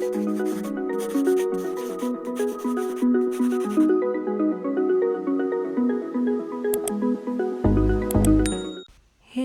Hey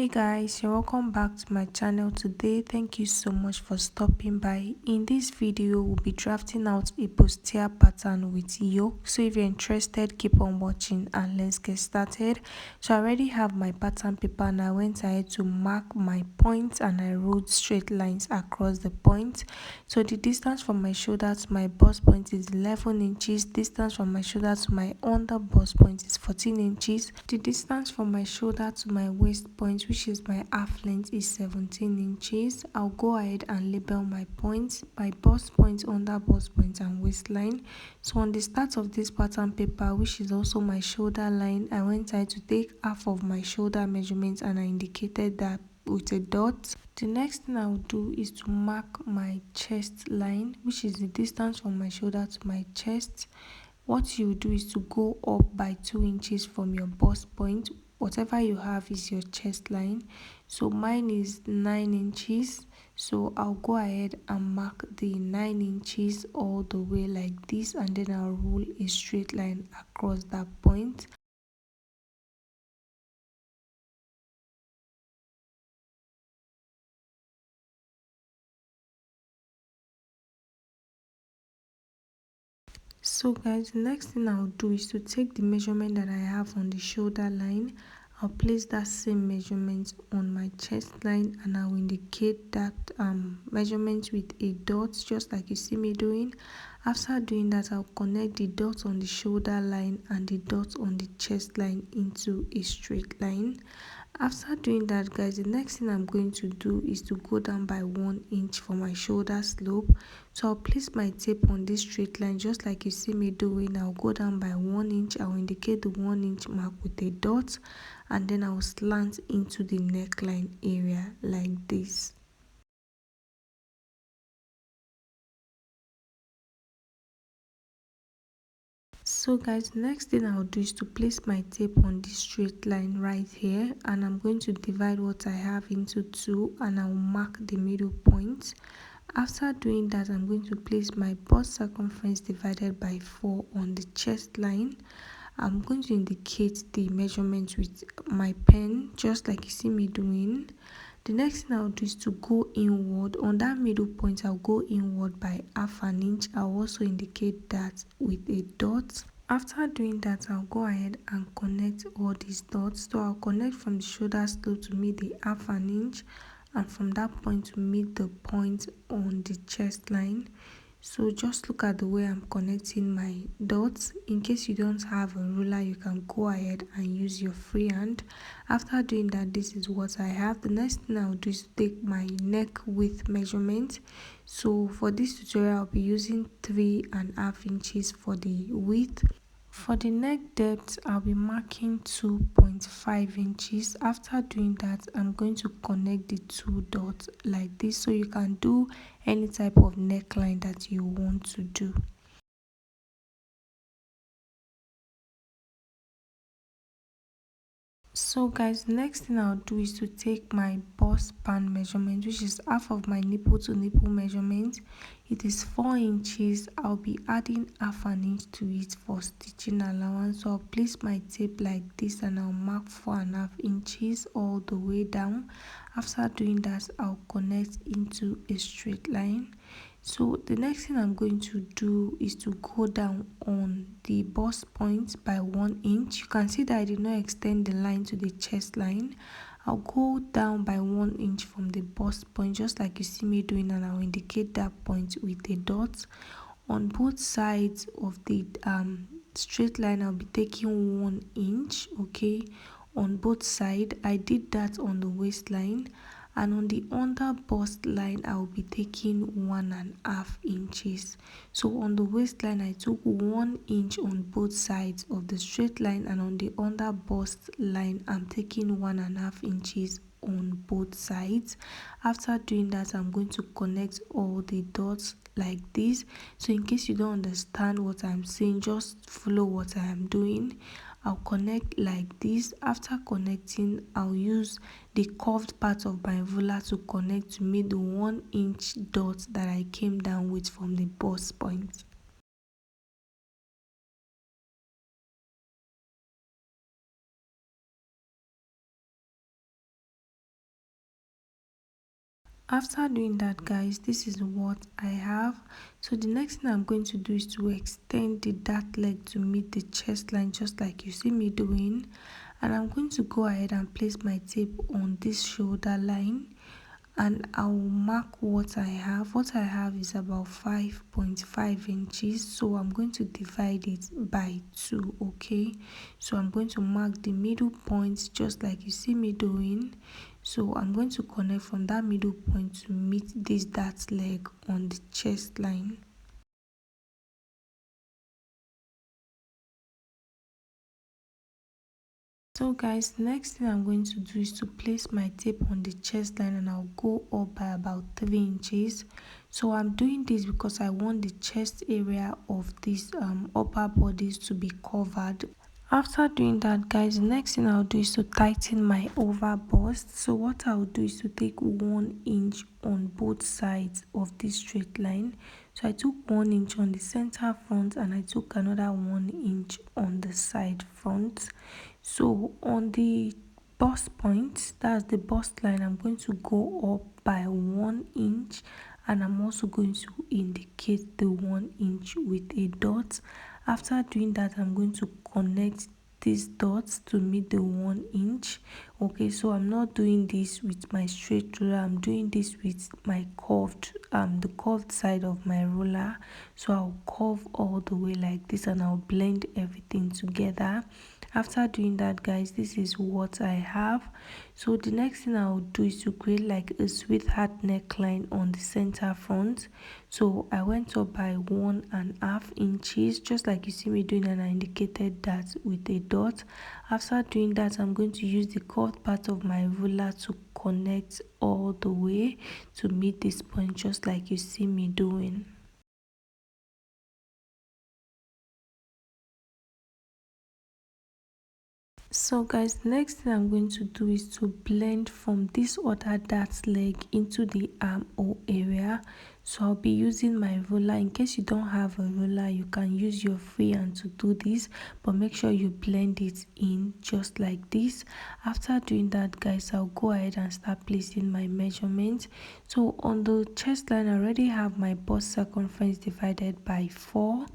guys, you're welcome back to my channel today. Thank you so much for stopping by. In this video, we'll be drafting out a bustier pattern with yoke. So if you're interested, keep on watching and let's get started. So I already have my pattern paper and I went ahead to mark my points and I wrote straight lines across the point. So the distance from my shoulder to my bust point is 11 inches. Distance from my shoulder to my under bust point is 14 inches. The distance from my shoulder to my waist point, which is my half length, is 17 inches. I'll go ahead and label my points by bust point, under bust point and waistline. So on the start of this pattern paper, which is also my shoulder line, I went ahead to take half of my shoulder measurements and I indicated that with a dot. The next thing I'll do is to mark my chest line, which is the distance from my shoulder to my chest. What you do is to go up by 2 inches from your bust point. Whatever you have is your chest line. So mine is 9 inches. So I'll go ahead and mark the 9 inches all the way like this, and then I'll rule a straight line across that point. So guys, the next thing I'll do is to take the measurement that I have on the shoulder line. I'll place that same measurement on my chest line and I'll indicate that measurement with a dot, just like you see me doing. After doing that, I'll connect the dot on the shoulder line and the dot on the chest line into a straight line. After doing that, guys, the next thing I'm going to do is to go down by 1 inch for my shoulder slope. So I'll place my tape on this straight line just like you see me doing. I'll go down by 1 inch. I'll indicate the 1 inch mark with a dot and then I'll slant into the neckline area like this. So guys, next thing I'll do is to place my tape on this straight line right here, and I'm going to divide what I have into 2 and I'll mark the middle point. After doing that, I'm going to place my bust circumference divided by 4 on the chest line. I'm going to indicate the measurement with my pen just like you see me doing. The next thing I'll do is to go inward. On that middle point, I'll go inward by ½ an inch. I'll also indicate that with a dot. After doing that, I'll go ahead and connect all these dots. So I'll connect from the shoulder slope to meet the ½ an inch and from that point to meet the point on the chest line. So just look at the way I'm connecting my dots. In case you don't have a ruler, you can go ahead and use your free hand. After doing that, this is what I have. The next thing I'll do is to take my neck width measurement. So for this tutorial, I'll be using 3½ inches for the width. For the neck depth, I'll be marking 2.5 inches. After doing that, I'm going to connect the 2 dots like this, so you can do any type of neckline that you want to do. So guys, next thing I'll do is to take my bust span measurement, which is half of my nipple to nipple measurement. It is 4 inches. I'll be adding ½ an inch to it for stitching allowance. So I'll place my tape like this and I'll mark 4½ inches all the way down. After doing that, I'll connect into a straight line. So the next thing I'm going to do is to go down on the bust point by 1 inch. You can see that I did not extend the line to the chest line. I'll go down by 1 inch from the bust point just like you see me doing, and I'll indicate that point with a dot. On both sides of the straight line, I'll be taking 1 inch, okay, on both sides. I did that on the waistline, and on the under bust line I'll be taking 1½ inches. So on the waistline I took 1 inch on both sides of the straight line, and on the under bust line I'm taking 1½ inches on both sides. After doing that, I'm going to connect all the dots like this. So in case you don't understand what I'm saying, just follow what I am doing. I'll connect like this. After connecting, I'll use the curved part of my ruler to connect to make the 1-inch dot that I came down with from the bust point. After doing that, guys, this is what I have. So the next thing I'm going to do is to extend the dart leg to meet the chest line, just like you see me doing. And I'm going to go ahead and place my tape on this shoulder line, and I'll mark what I have. What I have is about 5.5 inches, so I'm going to divide it by 2. Okay, so I'm going to mark the middle point just like you see me doing. So I'm going to connect from that middle point to meet this dart leg on the chest line. So guys, next thing I'm going to do is to place my tape on the chest line, and I'll go up by about 3 inches. So I'm doing this because I want the chest area of these upper bodies to be covered. After doing that, guys, the next thing I'll do is to tighten my over bust. So what I'll do is to take 1 inch on both sides of this straight line. So I took 1 inch on the center front, and I took another 1 inch on the side front. So on the bust point, that's the bust line, I'm going to go up by 1 inch, and I'm also going to indicate the 1 inch with a dot. After doing that, I'm going to connect these dots to meet the 1 inch. Okay, so I'm not doing this with my straight ruler, I'm doing this with my curved the curved side of my ruler. So I'll curve all the way like this, and I'll blend everything together. After doing that, guys, this is what I have. So the next thing I'll do is to create like a sweetheart neckline on the center front. So I went up by 1.5 inches, just like you see me doing, and I indicated that with a dot. After doing that, I'm going to use the curved part of my ruler to connect all the way to meet this point, just like you see me doing. So guys, next thing I'm going to do is to blend from this other dart leg into the armhole area. So I'll be using my ruler. In case you don't have a ruler, you can use your free hand to do this, but make sure you blend it in just like this. After doing that, guys, I'll go ahead and start placing my measurements. So on the chest line, I already have my bust circumference divided by 4.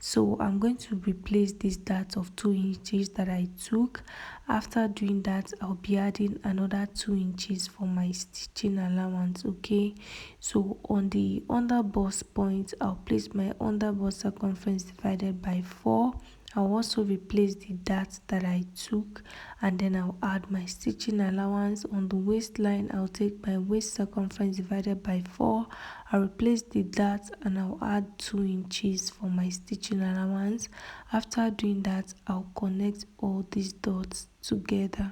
So I'm going to replace this dart of 2 inches that I took. After doing that, I'll be adding another 2 inches for my stitching allowance. Okay, so on the under bust point, I'll place my under bust circumference divided by 4. I'll also replace the dart that I took, and then I'll add my stitching allowance. On the waistline, I'll take my waist circumference divided by 4. I'll replace the dart, and I'll add 2 inches for my stitching allowance. After doing that, I'll connect all these dots together.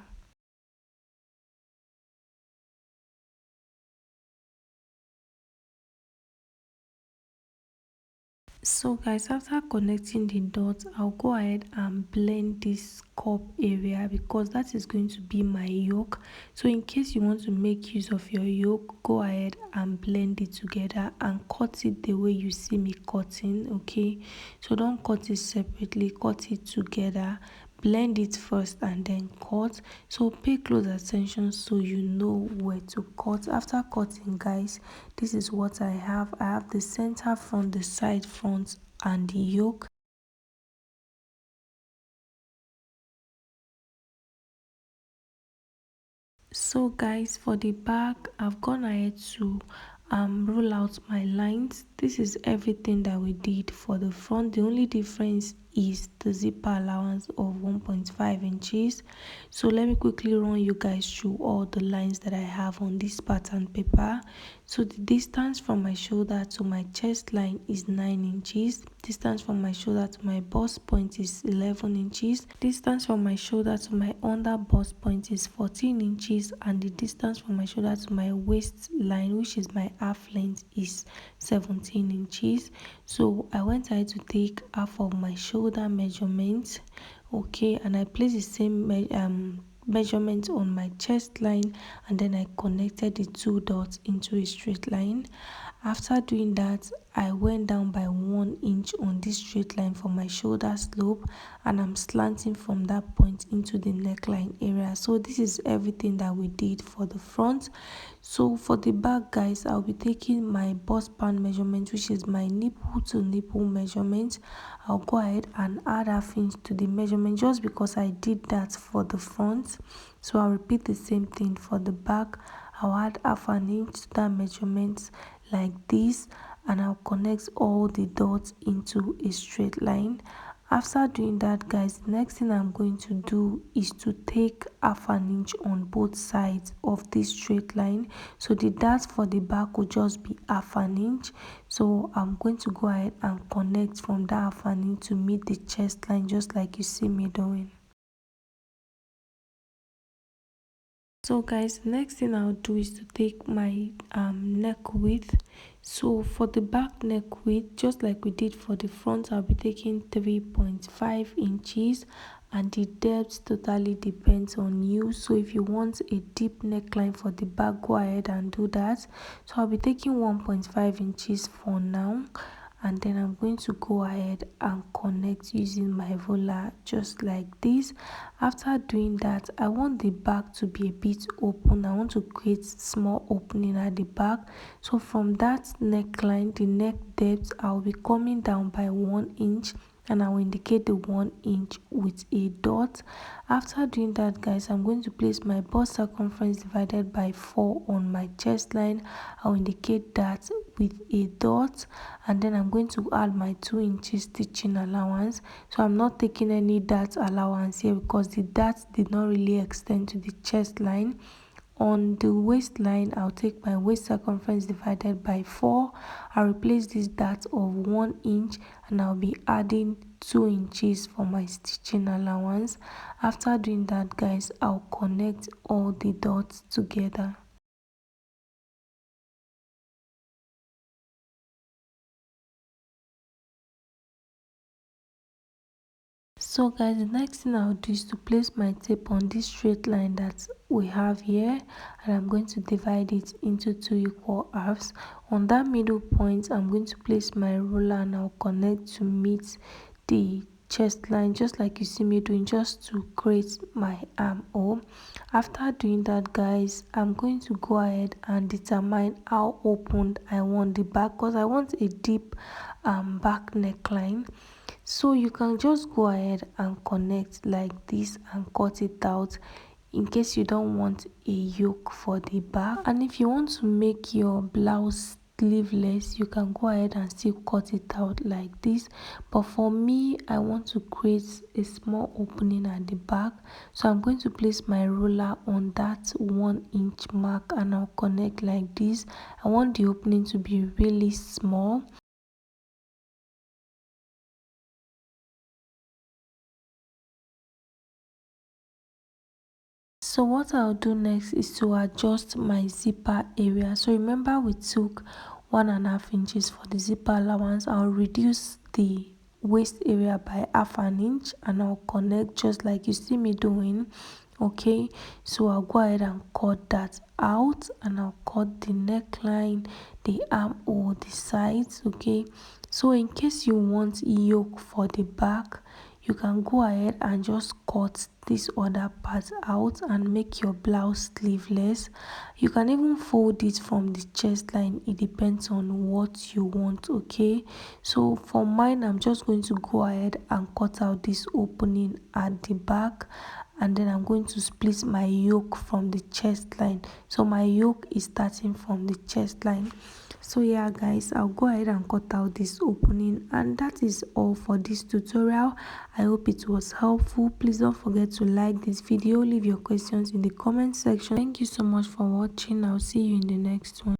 So guys, after connecting the dots, I'll go ahead and blend this cup area, because that is going to be my yoke. So in case you want to make use of your yoke, go ahead and blend it together and cut it the way you see me cutting. Okay, so don't cut it separately, cut it together. Blend it first and then cut. So pay close attention so you know where to cut. After cutting, guys, this is what I have. I have the center front, the side front, and the yoke. So guys, for the back, I've gone ahead to roll out my lines. This is everything that we did for the front. The only difference is the zipper allowance of 1.5 inches. So let me quickly run you guys through all the lines that I have on this pattern paper. So the distance from my shoulder to my chest line is 9 inches. Distance from my shoulder to my bust point is 11 inches. Distance from my shoulder to my under bust point is 14 inches, and the distance from my shoulder to my waistline, which is my half length, is 17 inches. So I went ahead to take half of my shoulder measurement. okay, and I placed the same measurement on my chest line, and then I connected the two dots into a straight line. After doing that, I went down by 1 inch on this straight line for my shoulder slope, and I'm slanting from that point into the neckline area. So this is everything that we did for the front. So for the back, guys, I'll be taking my bust band measurement, which is my nipple to nipple measurement. I'll go ahead and add half inch to the measurement just because I did that for the front. So I'll repeat the same thing for the back. I'll add half an inch to that measurement like this, and I'll connect all the dots into a straight line. After doing that, guys, the next thing I'm going to do is to take half an inch on both sides of this straight line. So the dart for the back will just be half an inch. So I'm going to go ahead and connect from that half an inch to meet the chest line, just like you see me doing. So guys, the next thing I'll do is to take my neck width. So for the back neck width, just like we did for the front, I'll be taking 3.5 inches, and the depth totally depends on you. So if you want a deep neckline for the back, go ahead and do that. So I'll be taking 1.5 inches for now, and then I'm going to go ahead and connect using my ruler just like this. After doing that, I want the back to be a bit open. I want to create small opening at the back. So from that neckline, the neck depth, I'll be coming down by 1 inch, and I will indicate the 1 inch with a dot. After doing that, guys, I'm going to place my bust circumference divided by 4 on my chest line. I'll indicate that with a dot, and then I'm going to add my 2 inches stitching allowance. So I'm not taking any dart allowance here because the dart did not really extend to the chest line. On the waistline, I'll take my waist circumference divided by 4. I'll replace this dart of 1 inch, and I'll be adding 2 inches for my stitching allowance. After doing that, guys, I'll connect all the dots together. So guys, the next thing I'll do is to place my tape on this straight line that we have here, and I'm going to divide it into 2 equal halves. On that middle point, I'm going to place my ruler, and I'll connect to meet the chest line just like you see me doing, just to create my armhole. After doing that, guys, I'm going to go ahead and determine how opened I want the back, because I want a deep back neckline. So you can just go ahead and connect like this and cut it out in case you don't want a yoke for the back. And if you want to make your blouse sleeveless, you can go ahead and still cut it out like this. But for me, I want to create a small opening at the back, so I'm going to place my ruler on that 1 inch mark, and I'll connect like this. I want the opening to be really small. So what I'll do next is to adjust my zipper area. So remember, we took 1.5 inches for the zipper allowance. I'll reduce the waist area by half an inch, and I'll connect just like you see me doing. Okay, so I'll go ahead and cut that out, and I'll cut the neckline, the armhole, the sides. Okay, so in case you want yoke for the back, you can go ahead and just cut this other part out and make your blouse sleeveless. You can even fold it from the chest line. It depends on what you want. Okay, so for mine, I'm just going to go ahead and cut out this opening at the back, and then I'm going to split my yoke from the chest line. So my yoke is starting from the chest line. So yeah, guys, I'll go ahead and cut out this opening, and that is all for this tutorial. I hope it was helpful. Please don't forget to like this video, leave your questions in the comment section. Thank you so much for watching. I'll see you in the next one.